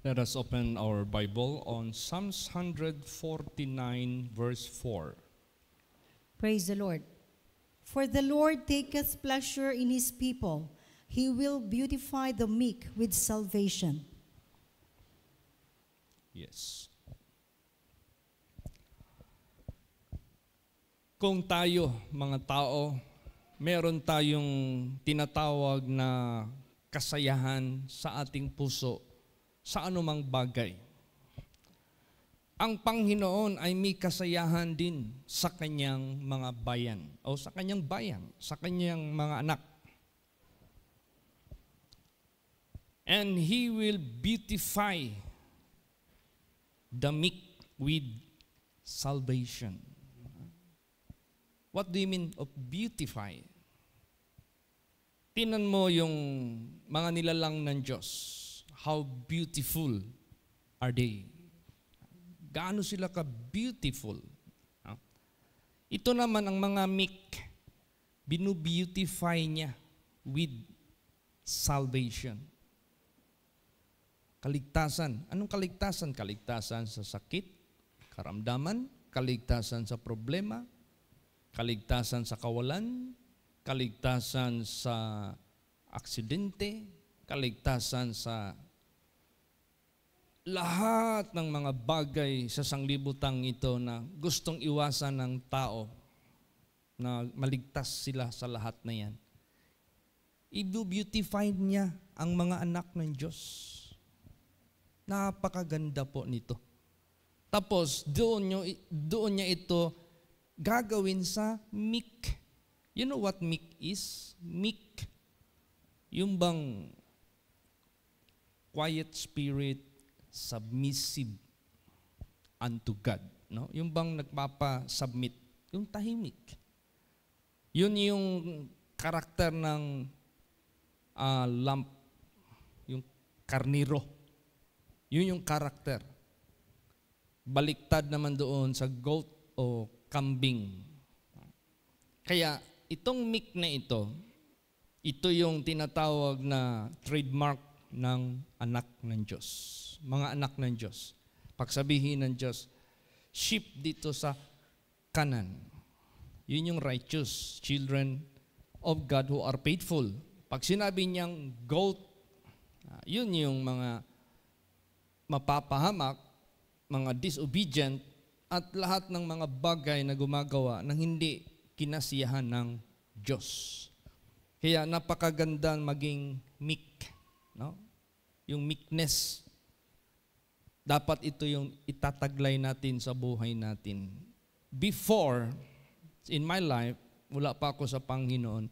Let us open our Bible on Psalms 149 verse 4. Praise the Lord. For the Lord taketh pleasure in his people. He will beautify the meek with salvation. Yes. Kung tayo, mga tao, meron tayong tinatawag na kasayahan sa ating puso sa anumang bagay. Ang Panginoon ay may kasayahan din sa kanyang mga bayan o sa kanyang bayan, sa kanyang mga anak. And He will beautify the meek with salvation. What do you mean of beautify? Tingnan mo yung mga nilalang ng Diyos. How beautiful are they? Gaano sila ka-beautiful? Ito naman ang mga meek, binu-beautify niya with salvation. Kaligtasan. Anong kaligtasan? Kaligtasan sa sakit, karamdaman, kaligtasan sa problema, kaligtasan sa kawalan, kaligtasan sa aksidente, kaligtasan sa lahat ng mga bagay sa sanglibutang ito na gustong iwasan ng tao na maligtas sila sa lahat na yan. I-beautify niya ang mga anak ng Diyos. Napakaganda po nito. Tapos doon niya ito gagawin sa meek. You know what meek is? Meek, yung bang quiet spirit, submissive unto God. No? Yung bang nagpapa-submit, yung tahimik. Yun yung karakter ng lamb, yung karniro. Yun yung karakter. Baliktad naman doon sa goat o kambing. Kaya itong meek na ito yung tinatawag na trademark ng anak ng Diyos. Mga anak ng Diyos. Pagsabihin ng Diyos, sheep dito sa kanan. Yun yung righteous children of God who are faithful. Pag sinabi niyang goat, yun yung mga mapapahamak, mga disobedient, at lahat ng mga bagay na gumagawa ng hindi kinasiyahan ng Diyos. Kaya napakaganda maging meek. No? Yung meekness, dapat ito yung itataglay natin sa buhay natin. Before, in my life, wala pa ako sa Panginoon,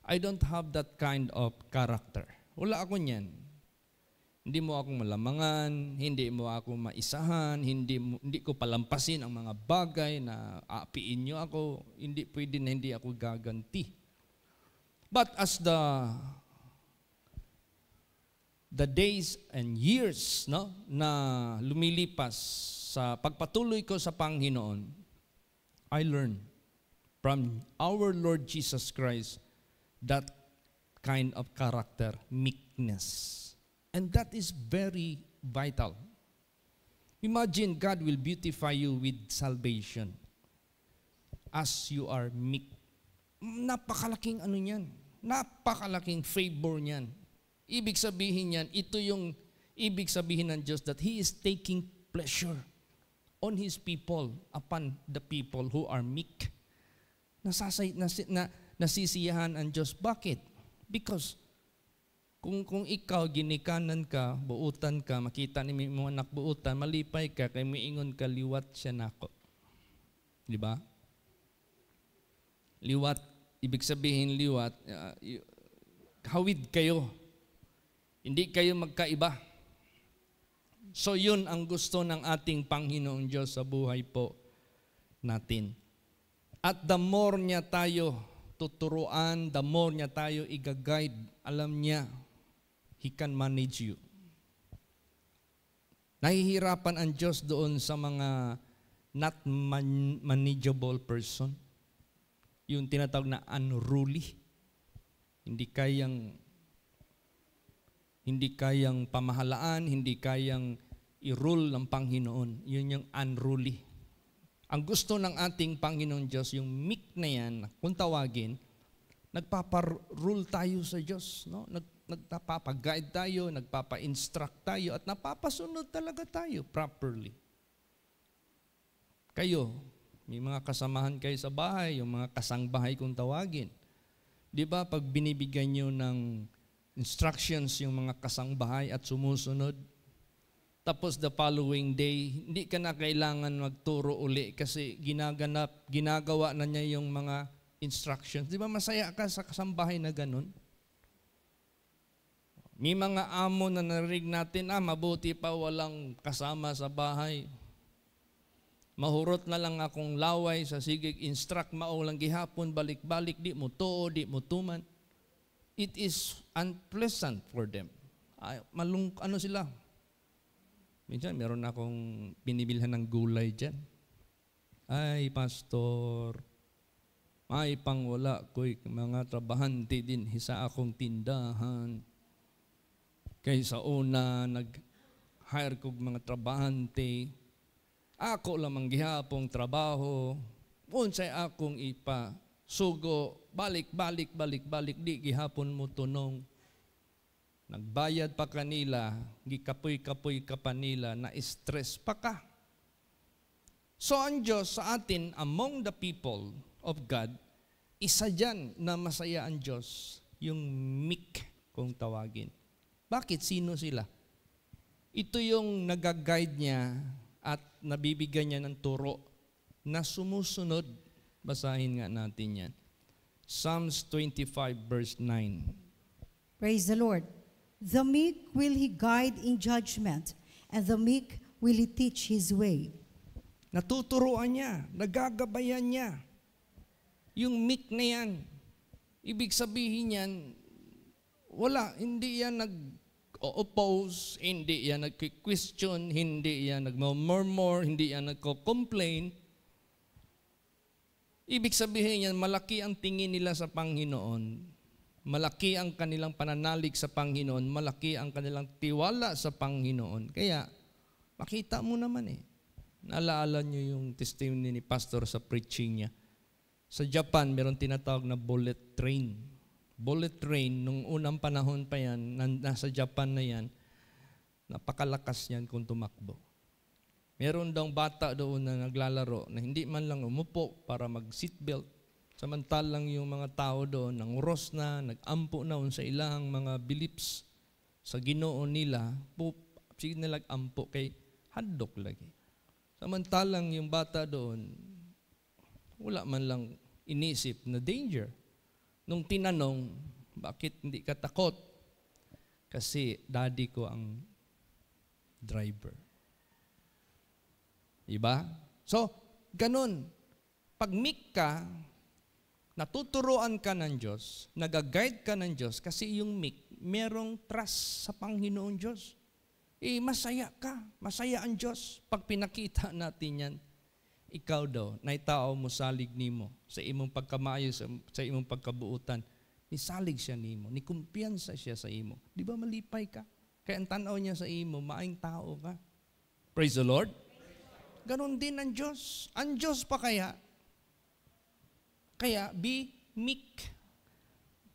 I don't have that kind of character. Wala ako niyan. Hindi mo ako malamangan, hindi mo ako maisahan, hindi ko palampasin ang mga bagay na aapiin niyo ako, hindi pwede na hindi ako gaganti. But as the days and years na lumilipas sa pagpatuloy ko sa Panginoon, I learned from our Lord Jesus Christ that kind of character, meekness. And that is very vital. Imagine God will beautify you with salvation as you are meek. Napakalaking ano niyan. Napakalaking favor niyan. Ibig sabihin niyan, ito yung ibig sabihin ng Diyos that He is taking pleasure on His people, upon the people who are meek. Nasisiyahan ang Diyos. Bakit? Because kung ikaw ginikanan ka, buutan ka, makita ni mo anak buutan, malipay ka, kay miingon ka, liwat siya nako. Di ba? Liwat, ibig sabihin liwat, hawid kayo. Hindi kayo magkaiba. So yun ang gusto ng ating Panginoong Diyos sa buhay po natin. At the more niya tayo tuturuan, the more niya tayo i-guide, alam niya, He can manage you. Nahihirapan ang Diyos doon sa mga not manageable person. Yung tinatawag na unruly. Hindi kayang Hindi kayang pamahalaan, hindi kayang i-rule ng Panginoon. Yun yung unruly. Ang gusto ng ating Panginoon Diyos, yung meek na yan, kung tawagin, nagpapa-rule tayo sa Diyos. No? Nagpapa-guide tayo, nagpapa-instruct tayo, at napapasunod talaga tayo properly. Kayo, may mga kasamahan kayo sa bahay, yung mga kasangbahay kung tawagin. Di ba pag binibigyan nyo ng instructions yung mga kasangbahay at sumusunod, tapos the following day, hindi ka na kailangan magturo uli kasi ginagawa na niya yung mga instructions. Di ba masaya ka sa kasambahay na ganun? May mga amo na narinig natin, mabuti pa walang kasama sa bahay. Mahurot na lang akong laway sa sigig, instruct maulang gihapon, balik-balik, di mo tuo, di mo tuman. It is unpleasant for them. Ano sila? Minsan, meron akong binibilhan ng gulay dyan. Ay, pastor, may pangwala ko'y mga trabahante din sa akong tindahan. Kaysa una, nag-hire ko mga trabahante. Ako lamang gihapong trabaho. Unsay akong sugo, balik, di gihapon mo tunong. Nagbayad pa kanila, gikapoy-kapoy ka pa nila, na-stress pa ka. So ang Diyos sa atin, among the people of God, isa dyan na masaya ang Diyos, yung meek kung tawagin. Bakit? Sino sila? Ito yung nag-guide niya at nabibigyan niya ng turo na sumusunod. Basahin nga natin yan. Psalms 25 verse 9. Praise the Lord. The meek will He guide in judgment, and the meek will He teach His way. Natuturuan niya, nagagabayan niya. Yung meek na yan, ibig sabihin yan, hindi yan nag-oppose, hindi yan nag-question, hindi yan nag-murmur, hindi yan nag-complain. Ibig sabihin yan, malaki ang tingin nila sa Panginoon. Malaki ang kanilang pananalig sa Panginoon. Malaki ang kanilang tiwala sa Panginoon. Kaya, makita mo naman Naalaala nyo yung testimony ni Pastor sa preaching niya. Sa Japan, meron tinatawag na bullet train. Bullet train, nung unang panahon pa yan, nasa Japan na yan, napakalakas yan kung tumakbo. Meron daw bata doon na naglalaro na hindi man lang umupo para mag-seatbelt. Samantalang yung mga tao doon, nanguros na, nag-ampo na sa ilang mga beliefs sa Ginoo nila, sige na nag-ampo kay handok lagi. Samantalang yung bata doon, wala man lang inisip na danger. Nung tinanong, bakit hindi ka takot? Kasi daddy ko ang driver. Diba? So, ganun. Pag meek ka, natuturuan ka ng Diyos, nag-guide ka ng Diyos, kasi yung meek, merong trust sa Panginoon Diyos. Masaya ka, masaya ang Diyos. Pag pinakita natin yan, ikaw daw, naitao mo salig nimo, sa imong pagkamayo, sa imong pagkabuutan, nisalig siya nimo, ni kumpiyansa siya sa imo. Di ba malipay ka? Kaya ang tanaw niya sa imo, maayong tao ka. Praise the Lord. Ganon din ang Diyos. Ang Diyos pa kaya, be meek.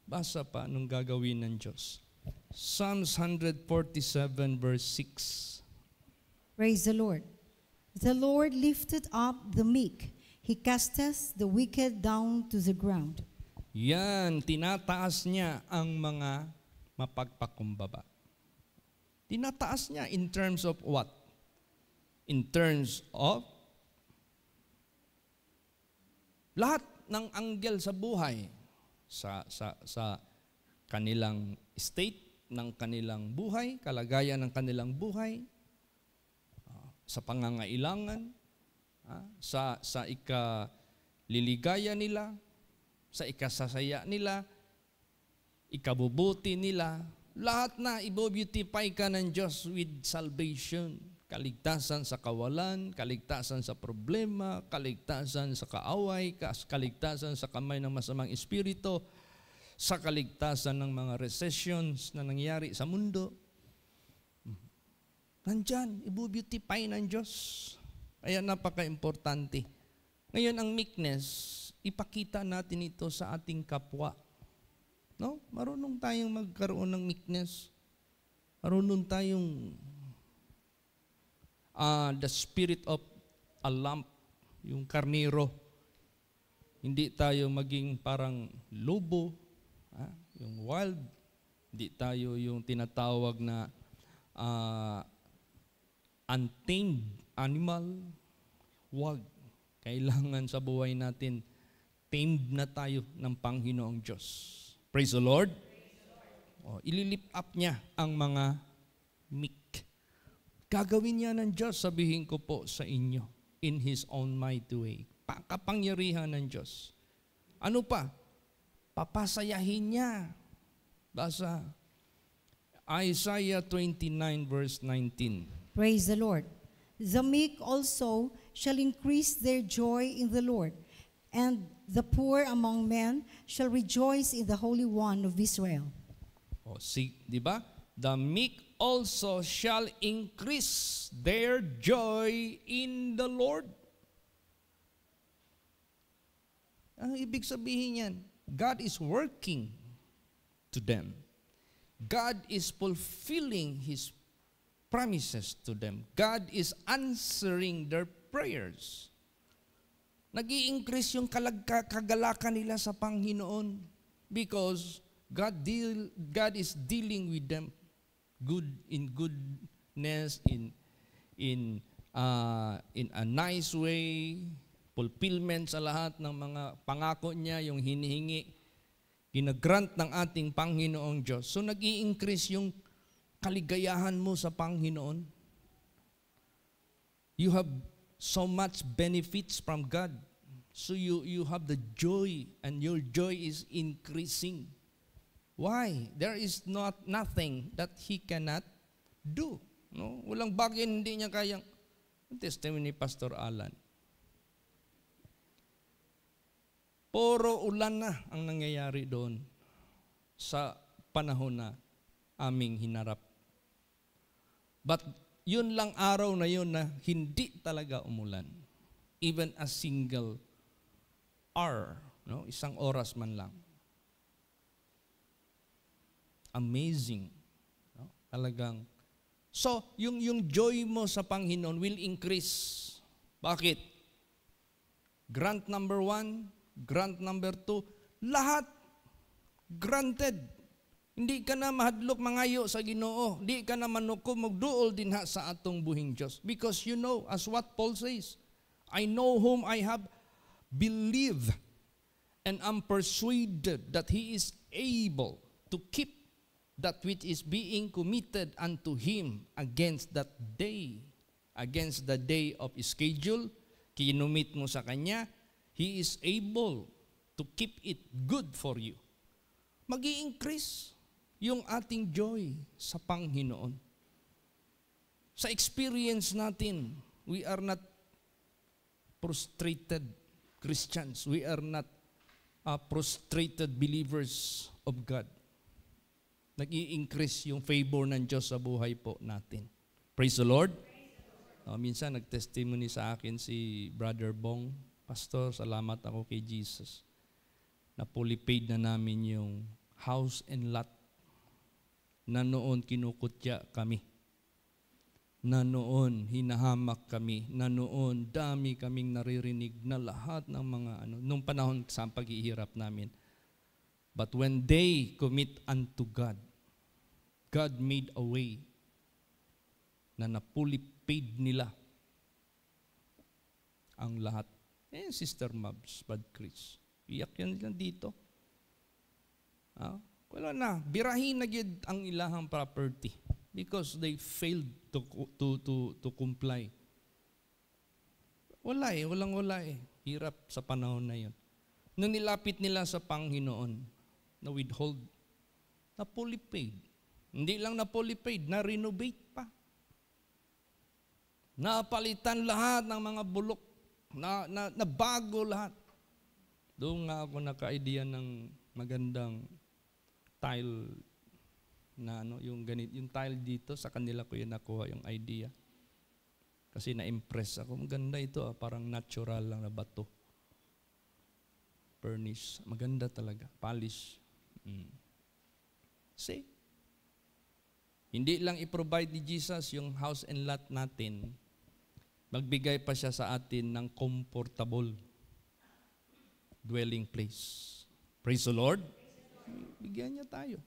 Basa pa nung gagawin ng Diyos. Psalms 147 verse 6. Praise the Lord. The Lord lifted up the meek. He casteth the wicked down to the ground. Yan, tinataas niya ang mga mapagpakumbaba. Tinataas niya in terms of what? In terms of lahat ng anggel sa buhay, sa kanilang state ng kanilang buhay, kalagayan ng kanilang buhay, sa pangangailangan, sa ikaliligaya nila, sa ikasasaya nila, ikabubuti nila, lahat na ibo-beautify ka ng Diyos with salvation. Kaligtasan sa kawalan, kaligtasan sa problema, kaligtasan sa kaaway, kaligtasan sa kamay ng masamang espiritu. sa kaligtasan ng mga recessions na nangyari sa mundo. Nandyan, ibu-beautify ng Diyos. Kaya napaka-importante. Ngayon, ang meekness, ipakita natin ito sa ating kapwa. No? Marunong tayong magkaroon ng meekness. Marunong tayong the spirit of a lamb, yung karnero. Hindi tayo maging parang lobo, yung wild. Hindi tayo yung tinatawag na untamed animal. Wag. Kailangan sa buhay natin, tamed na tayo ng Panginoong Diyos. Praise the Lord. Ililift up niya ang mga meek. Gagawin niya ng Diyos, sabihin ko po sa inyo, in His own mighty way. Kapangyarihan ng Diyos. Ano pa? Papasayahin niya. Basa Isaiah 29 verse 19. Praise the Lord. The meek also shall increase their joy in the Lord, and the poor among men shall rejoice in the Holy One of Israel. Di ba? The meek also shall increase their joy in the Lord. Ang ibig sabihin yan, God is working to them. God is fulfilling His promises to them. God is answering their prayers. Nag-i-increase yung kagalakan nila sa Panginoon because God is dealing with them in goodness, in a nice way, fulfillment sa lahat ng mga pangako niya, yung hinihingi, ginagrant ng ating Panginoong Diyos. So nag-i-increase yung kaligayahan mo sa Panginoon. You have so much benefits from God. So you have the joy, and your joy is increasing. Why? There is nothing that He cannot do. No? Walang bagay hindi niya kayang. Testimony ni Pastor Alan. Puro ulan na ang nangyayari doon sa panahon na aming hinarap. But yun lang araw na yun na hindi talaga umulan. Even a single hour, no? Isang oras man lang. Amazing. No? Talagang. So, yung joy mo sa Panginoon will increase. Bakit? Grant number 1, grant number 2, lahat granted. Hindi ka na mahadlok mangayo sa Ginoo. Hindi ka na manuko magduol din sa atong buhing Diyos. Because you know, as what Paul says, I know whom I have believed, and am persuaded that He is able to keep that which is being committed unto Him against that day. Against the day of schedule, kinumit mo sa Kanya, He is able to keep it good for you. Mag-i-increase yung ating joy sa Panginoon. Sa experience natin, we are not prostrated Christians. We are not prostrated believers of God. Nag-i-increase yung favor ng Diyos sa buhay po natin. Praise the Lord. Minsan nag-testimony sa akin si Brother Bong, Pastor, salamat ako kay Jesus. Na fully paid na namin yung house and lot na noon kinukutya kami, na noon hinahamak kami, na noon dami kaming naririnig na lahat ng mga nung panahon sa paghihirap namin. But when they commit unto God, God made a way na napuli paid nila ang lahat. Sister Mabs, Bad Chris, iyak yan dito. Wala na, birahin na gid ang ilahang property because they failed to comply. Wala eh. Hirap sa panahon na yun. Nung nilapit nila sa Panginoon, na withhold, na fully paid. Hindi lang na fully paid, na renovate pa. Napalitan lahat ng mga bulok, na bago lahat. Doon nga ako naka-idea ng magandang tile na yung ganit, yung tile dito, sa kanila ko yun nakuha yung idea. Kasi na-impress ako. Maganda ito, parang natural lang na bato. Furnish. Maganda talaga. Polish. See? Hindi lang i-provide ni Jesus yung house and lot natin. Magbigay pa siya sa atin ng comfortable dwelling place. Praise the Lord. Bigyan niya tayo.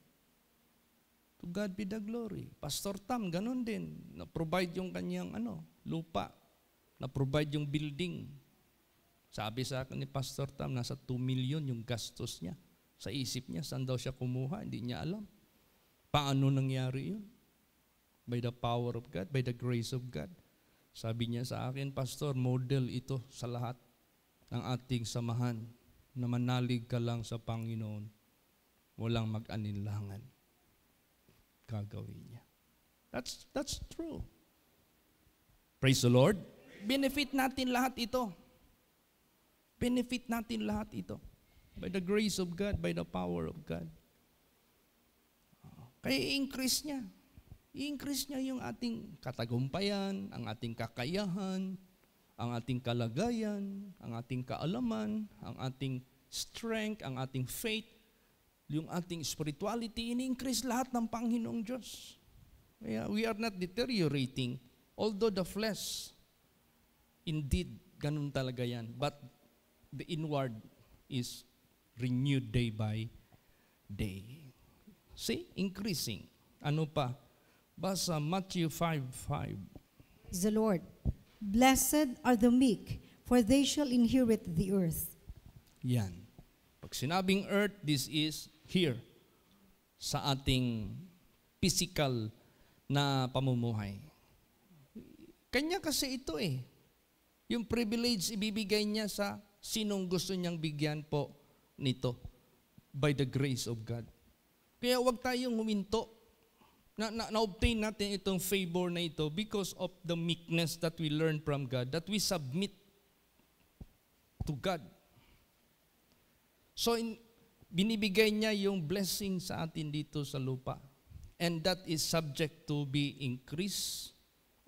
To God be the glory. Pastor Tam, ganun din. Na-provide yung kanyang lupa. Na-provide yung building. Sabi sa akin ni Pastor Tam, nasa 2 million yung gastos niya. Sa isip niya, saan daw siya kumuha? Hindi niya alam. Paano nangyari yun? By the power of God, by the grace of God. Sabi niya sa akin, Pastor, model ito sa lahat ng ating samahan na manalig ka lang sa Panginoon. Walang mag-alinlangan. Gagawin niya. That's true. Praise the Lord. Benefit natin lahat ito. Benefit natin lahat ito. By the grace of God, by the power of God. Kaya i-increase niya. I-increase niya yung ating katagumpayan, ang ating kakayahan, ang ating kalagayan, ang ating kaalaman, ang ating strength, ang ating faith, yung ating spirituality, ini-increase lahat ng Panginoong Diyos. Kaya we are not deteriorating, although the flesh, indeed, ganun talaga yan. But the inward is renewed day by day. See? Increasing. Ano pa? Basa Matthew 5:5. Praise the Lord. Blessed are the meek, for they shall inherit the earth. Yan. Pag sinabing earth, this is here. Sa ating physical na pamumuhay. Kanya kasi ito eh. Yung privilege ibibigay niya sa sinong gusto niyang bigyan po nito. By the grace of God. Kaya huwag tayong huminto. Na-obtain natin itong favor na ito because of the meekness that we learn from God, that we submit to God. So, binibigay niya yung blessing sa atin dito sa lupa. And that is subject to be increased.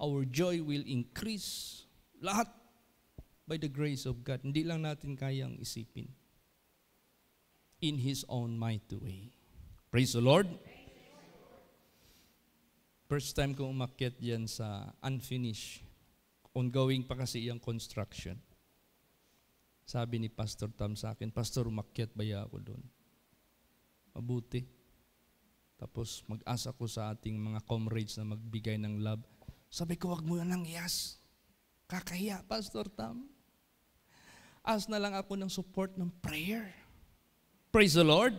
Our joy will increase. Lahat by the grace of God. Hindi lang natin kayang isipin. In His own mighty way. Praise the Lord. First time kong umakyat yan sa unfinished. Ongoing pa kasi yung construction. Sabi ni Pastor Tam sa akin, Pastor, umakyat ba ako doon? Mabuti. Tapos mag-asa ko sa ating mga comrades na magbigay ng love. Sabi ko, wag mo nang iyas. Kakahiya, Pastor Tam. Ask na lang ako ng support ng prayer. Praise the Lord.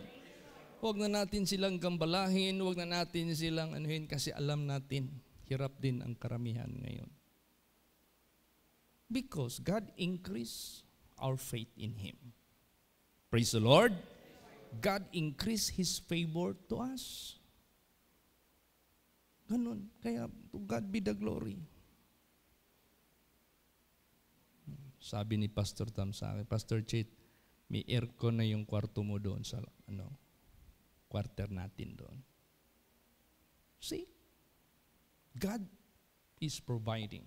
Huwag na natin silang gambalahin, huwag na natin silang anuhin kasi alam natin, hirap din ang karamihan ngayon. Because God increased our faith in Him. Praise the Lord. God increased His favor to us. Ganun. Kaya to God be the glory. Sabi ni Pastor Tam sa akin, Pastor Chit, may aircon na yung kwarto mo doon sa quarter natin doon. See? God is providing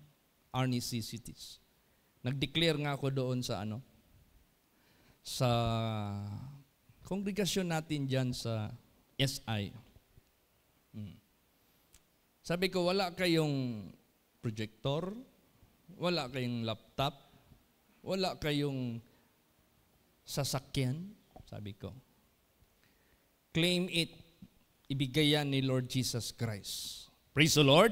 our necessities. Nag-declare nga ako doon sa sa kongregasyon natin dyan sa SI. Sabi ko, wala kayong projector, wala kayong laptop, wala kayong sasakyan, sabi ko. Claim it. Ibigay yan ni Lord Jesus Christ. Praise the Lord.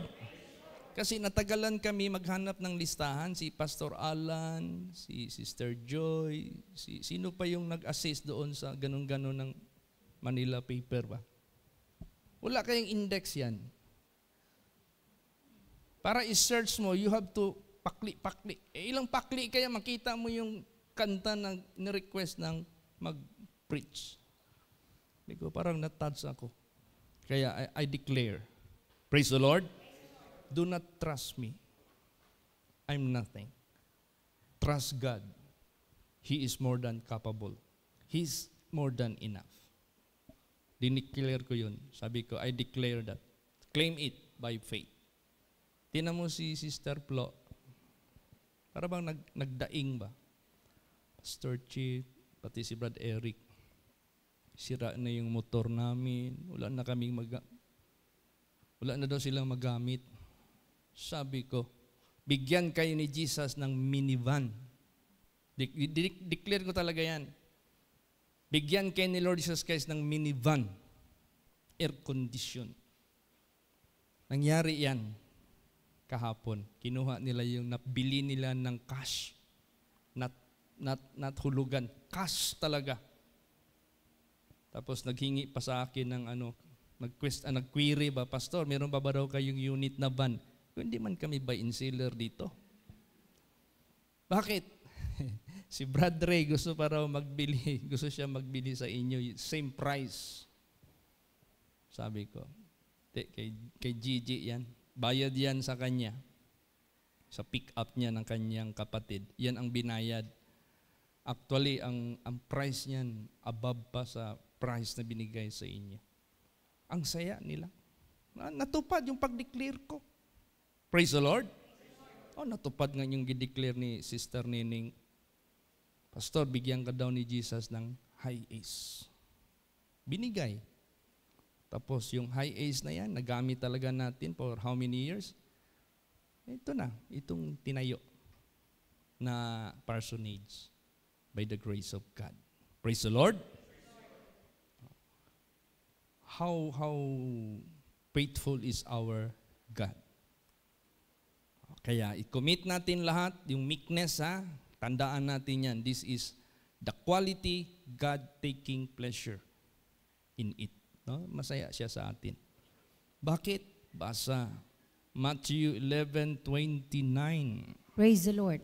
Kasi natagalan kami maghanap ng listahan. Si Pastor Alan, si Sister Joy, sino pa yung nag-assist doon sa ganun-ganun ng Manila paper ba? Wala kayong index yan. Para i-search mo, you have to pakli-pakli. Ilang pakli kaya makita mo yung kanta na ni-request ng mag-preach. Parang natouch ako. Kaya I declare, praise the Lord, do not trust me. I'm nothing. Trust God. He is more than capable. He's more than enough. Dineclare ko yun. Sabi ko, I declare that. Claim it by faith. Tingnan mo si Sister Flo. Para bang nagdaing ba? Pastor Chief, pati si Brad Eric. Sira na yung motor namin. Wala na daw silang magamit. Sabi ko, bigyan kayo ni Jesus ng minivan. Declare ko talaga yan. Bigyan kayo ni Lord Jesus Christ ng minivan. Air condition. Nangyari yan kahapon. Kinuha nila yung nabili nila ng cash. Not hulugan. Cash talaga. Tapos naghingi pa sa akin ng nag-query ba, Pastor, meron ba daw kayong unit na van? Kung hindi man kami buy and seller dito. Bakit? Si Brad Ray gusto pa raw magbili. Gusto siya magbili sa inyo. Same price. Sabi ko. Kay Gigi yan. Bayad yan sa kanya. Sa pick-up niya ng kanyang kapatid. Yan ang binayad. Actually, ang price niyan above pa sa price na binigay sa inyo. Ang saya nila. Natupad yung pag-declare ko. Praise the Lord. Natupad nga yung gideclare ni Sister Nining. Pastor, bigyan ka daw ni Jesus ng high ace. Binigay. Tapos yung high ace na yan, nagamit talaga natin for how many years? Ito na, itong tinayo na personage by the grace of God. Praise the Lord. How faithful is our God. Kaya i-commit natin lahat, yung meekness tandaan natin yan. This is the quality God taking pleasure in it. No? Masaya siya sa atin. Bakit? Basa Matthew 11:29. Praise the Lord.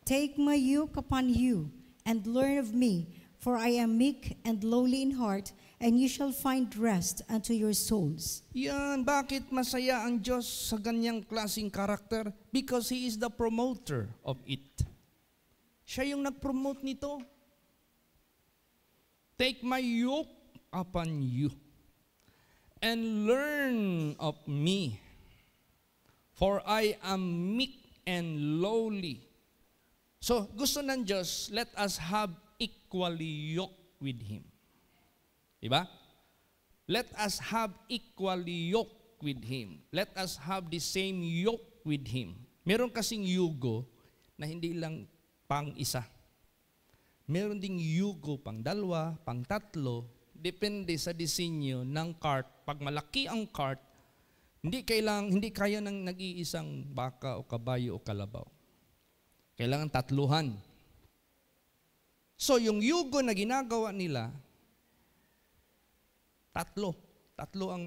Take my yoke upon you and learn of me, for I am meek and lowly in heart, and you shall find rest unto your souls. Yan, bakit masaya ang Diyos sa ganyang klaseng karakter? Because He is the promoter of it. Siya yung nag-promote nito. Take my yoke upon you and learn of me, for I am meek and lowly. So, gusto ng Diyos, let us have equally yoke with Him. Diba? Let us have equally yoke with Him. Let us have the same yoke with Him. Meron kasing yugo na hindi lang pang isa. Meron ding yugo pang dalawa, pang tatlo, depende sa disenyo ng cart. Pag malaki ang cart, hindi kaya ng nag-iisang baka o kabayo o kalabaw. Kailangan tatluhan. So yung yugo na ginagawa nila, tatlo ang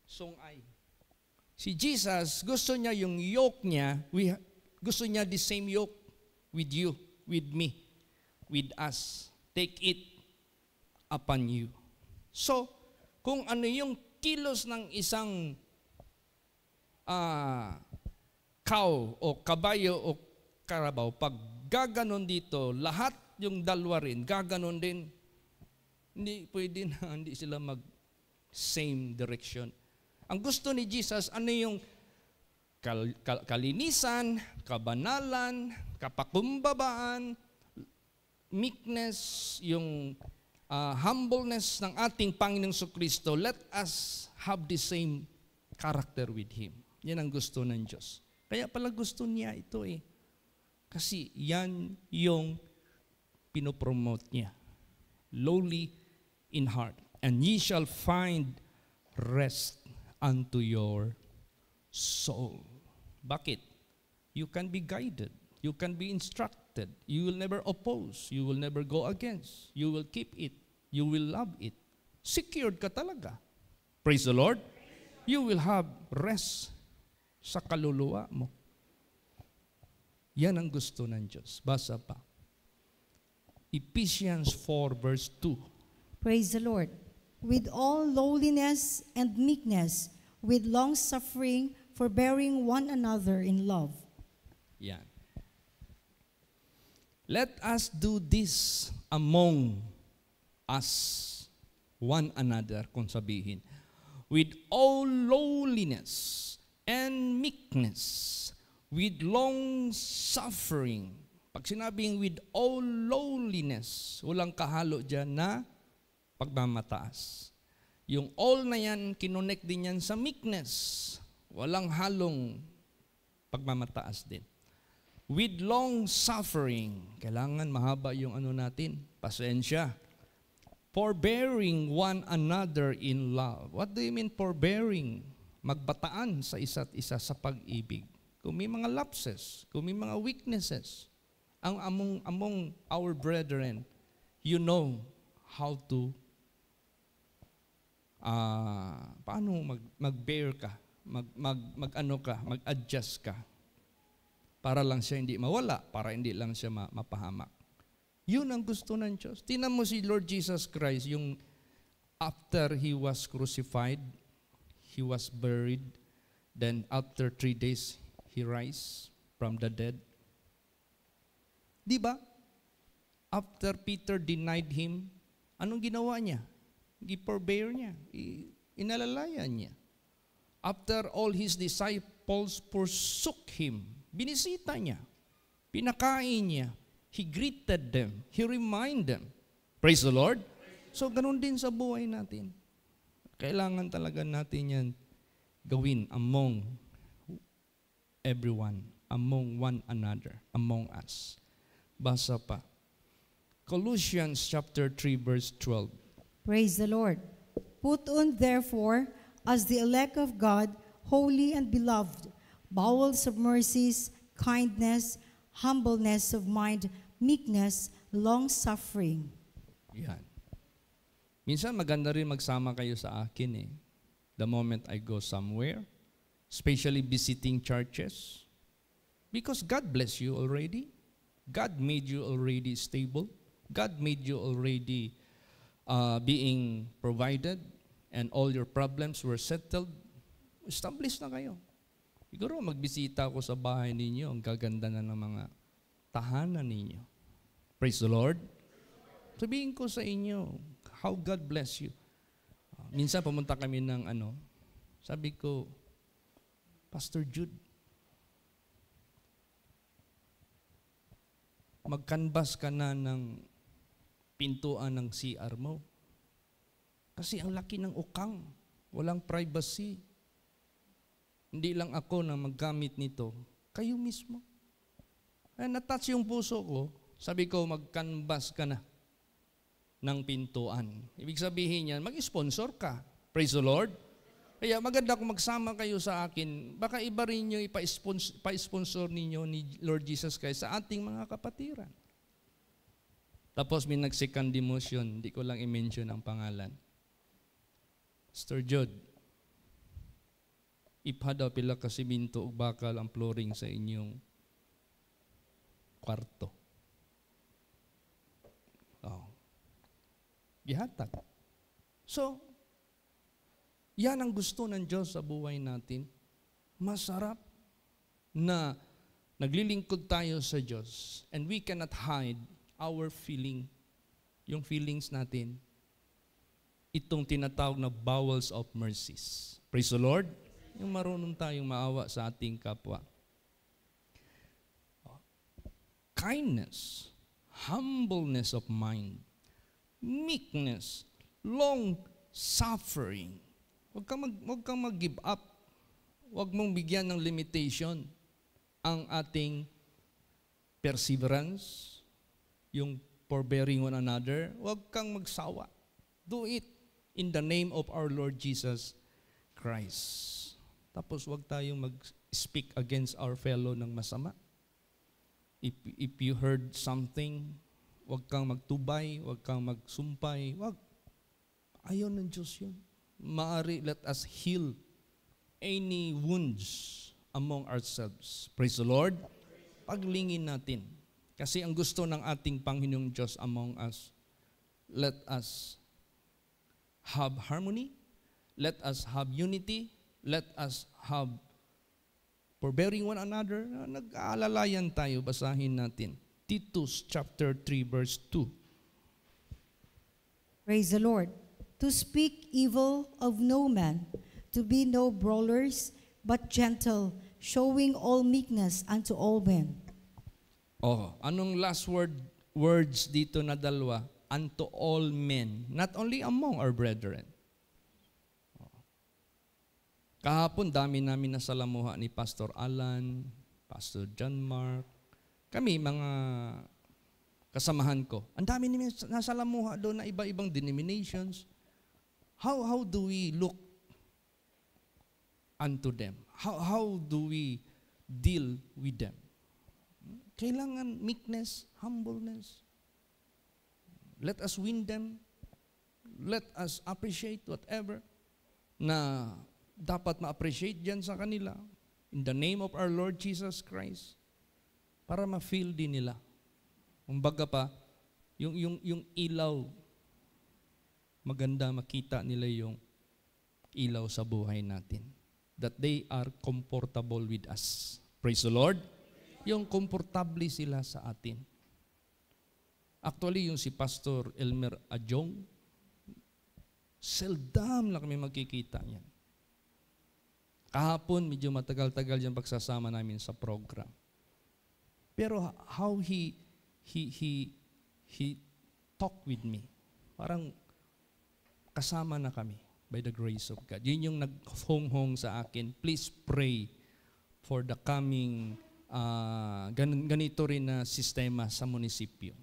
sungay. Si Jesus, gusto niya yung yoke niya, gusto niya the same yoke with you, with me, with us. Take it upon you. So, kung ano yung kilos ng isang cow o kabayo o karabaw, pag gaganon dito, lahat yung dalawa rin, gaganon din. Hindi pwede na hindi sila mag-same direction. Ang gusto ni Jesus, ano yung kalinisan, kabanalan, kapakumbabaan, meekness, yung humbleness ng ating Panginoong Kristo. Let us have the same character with Him. Yan ang gusto ng Diyos. Kaya pala gusto niya ito Kasi yan yung pinopromote niya. Lowly in heart. And ye shall find rest unto your soul. Bakit? You can be guided. You can be instructed. You will never oppose. You will never go against. You will keep it. You will love it. Secured ka talaga. Praise the Lord. You will have rest sa kaluluwa mo. Yan ang gusto ng Diyos. Basa pa. Ephesians 4 verse 2. Praise the Lord. With all lowliness and meekness, with long-suffering, forbearing one another in love. Yan. Let us do this among as one another, kung sabihin, with all lowliness and meekness, with long suffering. Pag sinabing with all lowliness, walang kahalo dyan na pagmamataas. Yung all na yan, kinonect din yan sa meekness. Walang halong pagmamataas din. With long suffering, kailangan mahaba yung ano natin, pasensya. Forbearing one another in love. What do you mean forbearing? Magbataan sa isa't isa sa pag-ibig. Kung may mga lapses, kung may mga weaknesses, among our brethren, you know how to paano mag-bear ka, mag-adjust ka, para lang siya hindi mawala, para hindi lang siya mapahamak. Yun ang gusto ng Diyos. Tingnan mo si Lord Jesus Christ, yung after He was crucified, He was buried, then after 3 days, He rise from the dead. Di ba? After Peter denied Him, anong ginawa niya? Gi-forbear niya. Inalalayan niya. After all His disciples forsook Him, binisita niya, pinakain niya, He greeted them, He reminded them. Praise the Lord. So, ganun din sa buhay natin. Kailangan talaga natin yan gawin among everyone, among one another, among us. Basa pa. Colossians chapter 3 verse 12. Praise the Lord. Put on, therefore, as the elect of God, holy and beloved, bowels of mercies, kindness, humbleness of mind, meekness, long-suffering. Yan. Minsan maganda rin magsama kayo sa akin the moment I go somewhere, especially visiting churches. Because God bless you already. God made you already stable. God made you already being provided, and all your problems were settled. Established na kayo. Siguro magbisita ako sa bahay ninyo, ang gaganda na ng mga tahanan ninyo. Praise the Lord. Sabihin ko sa inyo, how God bless you. Minsan pumunta kami ng sabi ko, Pastor Jude, mag-canvas ka na ng pintuan ng CR mo. Kasi ang laki ng ukang, walang privacy. Hindi lang ako na maggamit nito, kayo mismo. Ay, natouch yung puso ko, sabi ko, mag-canvas ka na ng pintuan. Ibig sabihin yan, mag-sponsor ka. Praise the Lord. Kaya maganda kung magsama kayo sa akin, baka iba rin nyo ipa-sponsor ninyo ni Lord Jesus Christ sa ating mga kapatiran. Tapos may nag-second demotion, hindi ko lang i-mention ang pangalan. Pastor Jod, ipha daw pila ka siminto ug bakal ang flooring sa inyong kwarto. Oh. Gihatag. So, yan ang gusto ng Diyos sa buhay natin. Masarap na naglilingkod tayo sa Diyos and we cannot hide our feeling, yung feelings natin, itong tinatawag na bowels of mercies. Praise the Lord. Yung marunong tayong maawa sa ating kapwa. Kindness, humbleness of mind, meekness, long suffering. Huwag kang mag-give up. Huwag mong bigyan ng limitation ang ating perseverance, yung forbearing one another. Huwag kang magsawa. Do it in the name of our Lord Jesus Christ. Tapos huwag tayong mag-speak against our fellow ng masama. If you heard something, huwag kang magtubay, huwag kang magsumpay, huwag. Ayaw ng Diyos yun. Maari, let us heal any wounds among ourselves. Praise the Lord. Paglingin natin. Kasi ang gusto ng ating Panginoong Diyos among us, let us have harmony, let us have unity, let us have forbearing one another. Nag-aalalayan tayo, basahin natin. Titus chapter 3 verse 2. Praise the Lord. To speak evil of no man, to be no brawlers, but gentle, showing all meekness unto all men. Oh, anong words dito na dalawa? Unto all men, not only among our brethren. Kahapon, dami namin nasalamuha ni Pastor Alan, Pastor John Mark. Kami, mga kasamahan ko. Ang dami namin nasalamuha doon na iba-ibang denominations. How do we look unto them? How do we deal with them? Kailangan meekness, humbleness. Let us win them. Let us appreciate whatever na dapat ma-appreciate dyan sa kanila. In the name of our Lord Jesus Christ. Para ma-feel din nila. Kumbaga pa, yung ilaw, maganda makita nila yung ilaw sa buhay natin. That they are comfortable with us. Praise the Lord. Yung komportable sila sa atin. Actually, yung si Pastor Elmer Adjong, seldom lang kami magkikita niyan. Kahapon, medyo matagal-tagal yung pagsasama namin sa program. Pero how he talked with me, parang kasama na kami by the grace of God. Yun yung naghong-hong sa akin, please pray for the coming ganito rin na sistema sa munisipyo.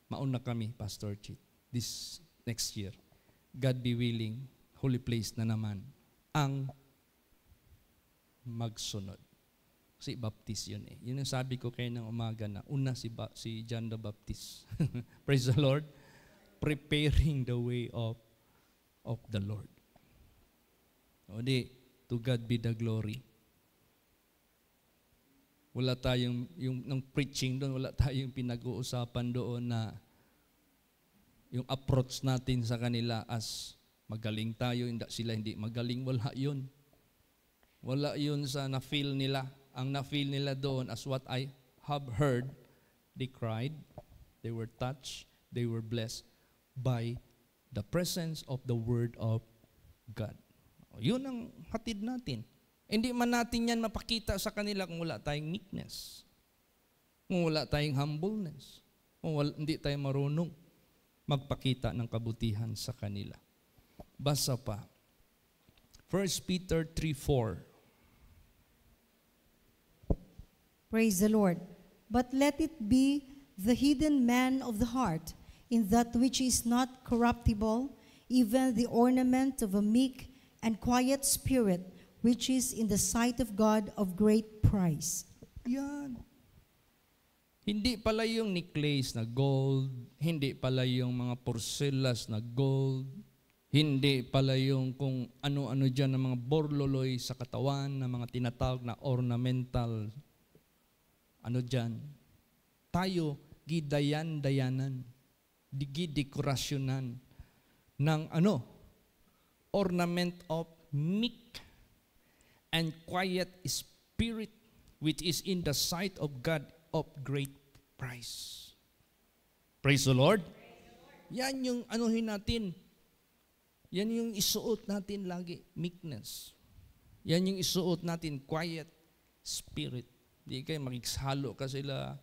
Mauna kami, Pastor Chit, this next year. God be willing, holy place na naman ang magsunod. Kasi baptist yun eh. Yun ang sabi ko kayo ng umaga na una si John the Baptist. Praise the Lord. Preparing the way of the Lord. O di, to God be the glory. Wala tayong, ng preaching doon, wala tayong pinag-uusapan doon na yung approach natin sa kanila as magaling tayo, sila hindi magaling, wala yun. Wala yun sa na-feel nila. Ang na-feel nila doon as what I have heard, they cried, they were touched, they were blessed by the presence of the Word of God. Yun ang hatid natin. Hindi man natin yan mapakita sa kanila kung wala tayong meekness, kung wala tayong humbleness, kung hindi tayo marunong magpakita ng kabutihan sa kanila. Basa pa. 1 Peter 3:4. Praise the Lord. But let it be the hidden man of the heart, in that which is not corruptible, even the ornament of a meek and quiet spirit, which is in the sight of God of great price. Yan. Hindi pala yung necklace na gold, hindi pala yung mga porcelas na gold, hindi pala yung kung ano-ano dyan ng mga borloloy sa katawan, na mga tinatawag na ornamental, ano dyan. Tayo, gidayan-dayanan, gidekorasyonan ng ornament of meek and quiet spirit, which is in the sight of God of great price. Praise the Lord. Yan yung anuhin natin. Yan yung isuot natin lagi, meekness. Yan yung isuot natin, quiet spirit. Di kayo makiksalo ka sila,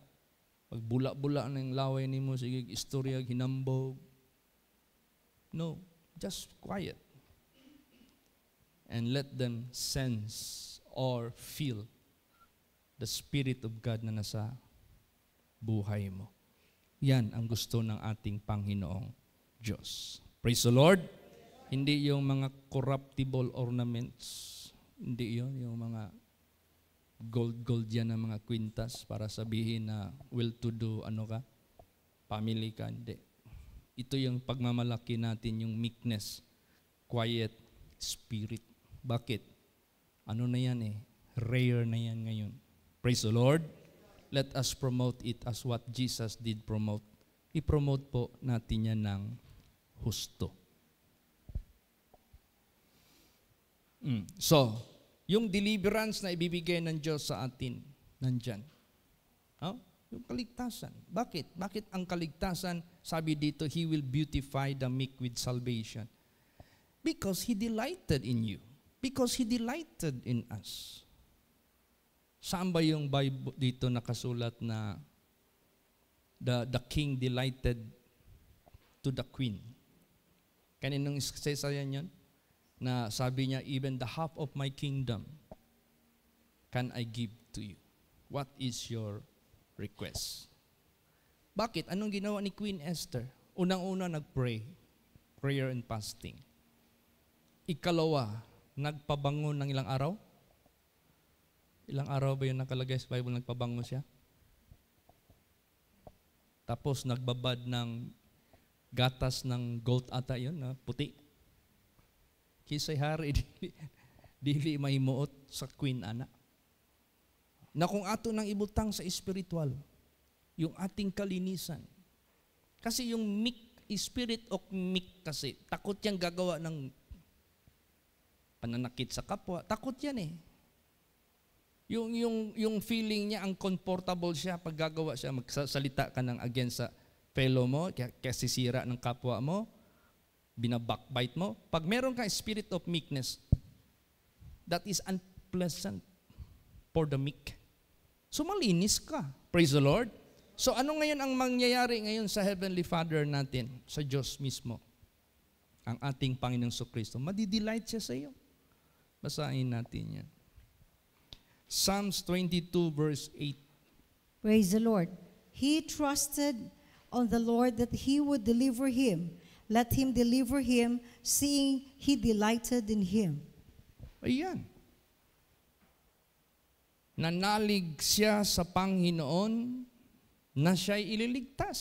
pagbula-bula ng laway ni mo, sige, istorya, hinambog. No, just quiet. And let them sense or feel the Spirit of God na nasa buhay mo. Yan ang gusto ng ating Panginoong Diyos. Praise the Lord. Hindi yung mga corruptible ornaments. Hindi yun, yung mga gold yan ng mga kwintas para sabihin na well-to-do, family ka. Hindi. Ito yung pagmamalaki natin, yung meekness, quiet spirit. Bakit? Ano na yan eh? Rare na yan ngayon. Praise the Lord. Let us promote it as what Jesus did promote. I-promote po natin yan ng husto. So, yung deliverance na ibibigay ng Diyos sa atin, nandyan. Yung kaligtasan. Bakit? Bakit ang kaligtasan, sabi dito, He will beautify the meek with salvation? Because He delighted in you. Because He delighted in us. Saan ba yung Bible dito nakasulat na the king delighted to the queen? Kaninong isayan yun? Na sabi niya, even the half of my kingdom can I give to you. What is your request? Bakit? Anong ginawa ni Queen Esther? Unang-una, nag-pray. Prayer and fasting. Ikalawa, nagpabango ng ilang araw? Ilang araw ba yun nakalagay sa Bible, nagpabango siya? Tapos, nagbabad ng gatas ng goat ata yun, na puti. Kisay hari, dili mahimuot sa Queen Ana. Na kung ato nang ibutang sa spiritual, yung ating kalinisan. Kasi yung meek, spirit of meek kasi, takot yang gagawa ng pananakit sa kapwa. Takot yan eh. Yung feeling niya, uncomfortable siya pag gagawa siya, magsasalita ka ng against sa fellow mo, kaya sisira ng kapwa mo, binabackbite mo. Pag meron kang spirit of meekness, that is unpleasant for the meek. So malinis ka. Praise the Lord. So ano ngayon ang mangyayari ngayon sa Heavenly Father natin, sa Diyos mismo? Ang ating Panginoong Kristo, madidelight siya sa iyo. Basahin natin yan. Psalms 22 verse 8. Praise the Lord. He trusted on the Lord that He would deliver him. Let Him deliver him, seeing He delighted in him. Ayan. Nanalig siya sa Panginoon na siya'y ililigtas.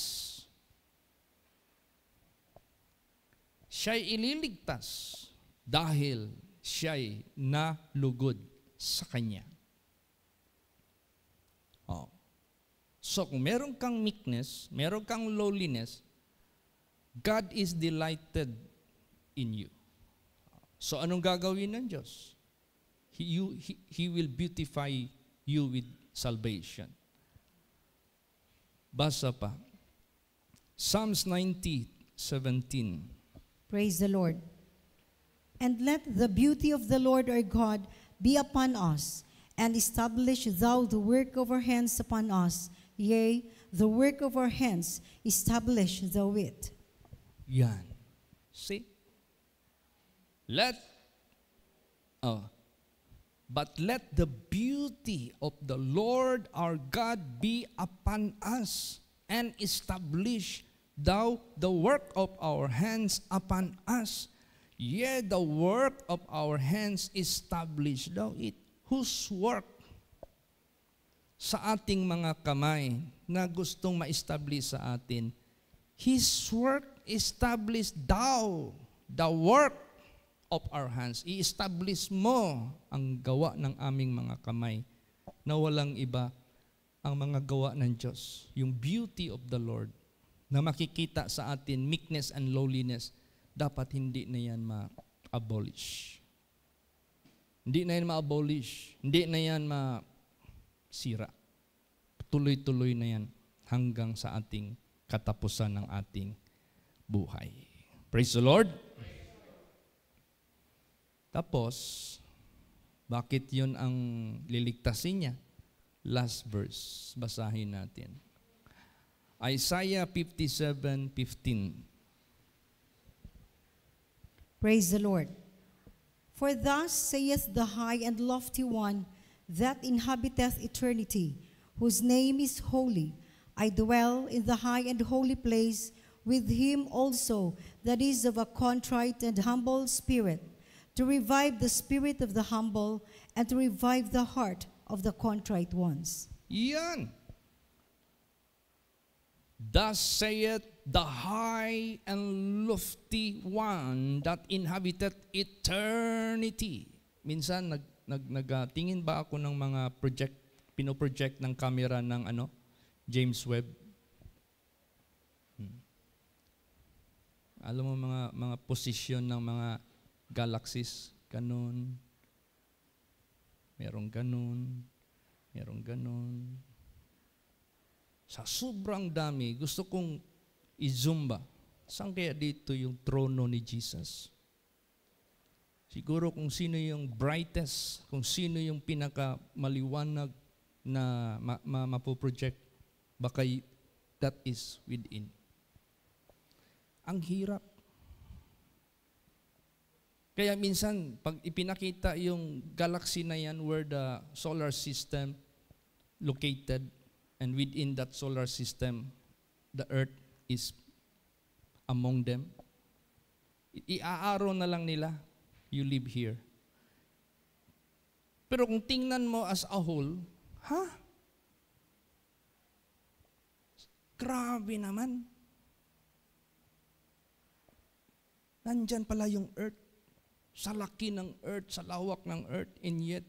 Siya'y ililigtas dahil siya'y nalugod sa Kanya. Oh. So kung meron kang meekness, meron kang lowliness, God is delighted in you. So anong gagawin ng Diyos? He will beautify you with salvation. Basa pa. Psalms 90:17. Praise the Lord. And let the beauty of the Lord our God be upon us, and establish thou the work of our hands upon us. Yea, the work of our hands, establish thou it. Yan. See? But let the beauty of the Lord our God be upon us, and establish thou the work of our hands upon us. Yea, the work of our hands establish thou it. Whose work? Sa ating mga kamay na gustong ma-establish sa atin. His work establish thou the work of our hands. I-establish mo ang gawa ng aming mga kamay na walang iba ang mga gawa ng Diyos. Yung beauty of the Lord na makikita sa atin, meekness and lowliness, dapat hindi na yan ma-abolish. Hindi na yan ma-abolish. Hindi na yan ma-sira. Tuloy-tuloy na yan hanggang sa ating katapusan ng ating buhay. Praise the Lord! Tapos, bakit yun ang liligtasin niya? Last verse, basahin natin. Isaiah 57:15. Praise the Lord. For thus saith the high and lofty one that inhabiteth eternity, whose name is holy. I dwell in the high and holy place with him also that is of a contrite and humble spirit, to revive the spirit of the humble, and to revive the heart of the contrite ones. Yan. Thus saith the high and lofty one that inhabited eternity. Minsan nagtingin ba ako ng mga pinoproject ng camera ng James Webb? Alam mo mga posisyon ng mga galaxies, ganun. Merong ganun. Sa sobrang dami, gusto kong i-zumba. Saan kaya dito yung trono ni Jesus? Siguro kung sino yung brightest, kung sino yung pinakamaliwanag na mapoproject, baka that is within. Ang hirap. Kaya minsan, pag ipinakita yung galaxy na yan where the solar system located, and within that solar system, the earth is among them, iaaraw na lang nila, you live here. Pero kung tingnan mo as a whole, grabe naman. Nandyan pala yung earth. Sa laki ng earth, sa lawak ng earth, and yet,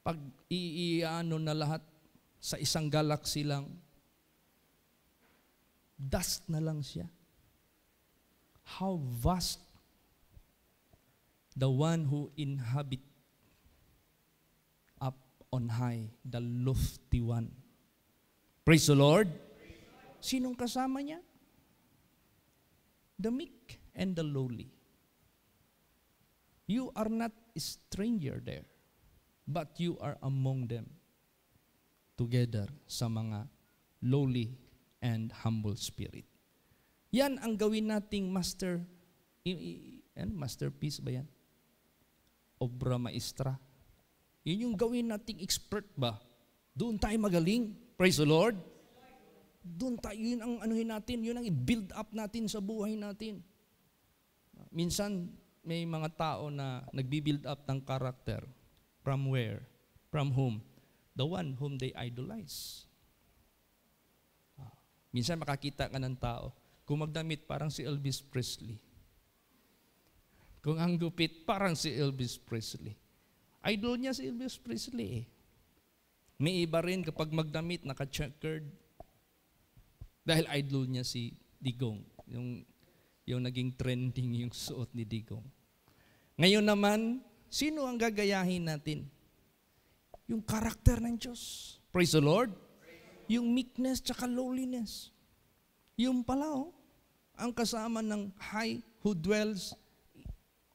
pag iiano na lahat sa isang galaxy lang, dust na lang siya. How vast the one who inhabit up on high, the lofty one. Praise the Lord. Sinong kasama niya? The meek and the lowly. You are not a stranger there, but you are among them together sa mga lowly and humble spirit. Yan ang gawin nating masterpiece ba yan? Obra maestra. Yun yung gawin nating expert ba? Doon tayo magaling. Praise the Lord. Doon tayo, yun ang anuhin natin, yun ang i-build up natin sa buhay natin. Minsan, may mga tao na nagbi-build up ng character. From where? From whom? The one whom they idolize. Minsan makakita ka ng tao, kung magdamit parang si Elvis Presley. Kung ang gupit, parang si Elvis Presley. Idol niya si Elvis Presley eh. May iba rin kapag magdamit, naka-checkered. Dahil idol niya si Digong. Yung naging trending yung suot ni Digong. Ngayon naman, sino ang gagayahin natin? Yung karakter ng Diyos. Praise the Lord. Yung meekness tsaka lowliness. Yung pala, ang kasama ng high who dwells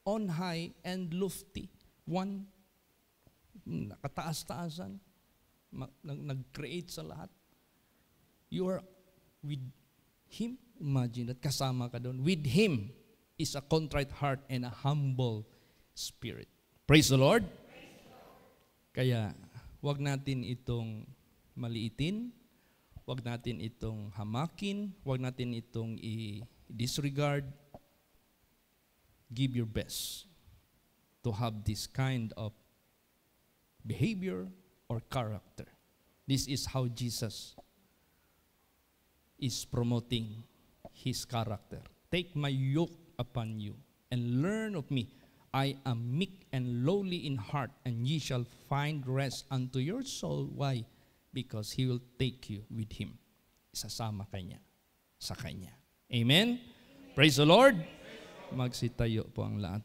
on high and lofty. One, nakataas-taasan, nag-create sa lahat. You are with Him. Imagine that kasama ka doon. With Him is a contrite heart and a humble spirit. Praise the Lord. Kaya, wag natin itong maliitin, wag natin itong hamakin, wag natin itong i-disregard. Give your best to have this kind of behavior or character. This is how Jesus is promoting His character. Take my yoke upon you and learn of me. I am meek and lowly in heart, and ye shall find rest unto your soul. Why? Because He will take you with Him. Isasama kanya sa Kanya. Amen? Praise the Lord. Magsitayo po ang lahat.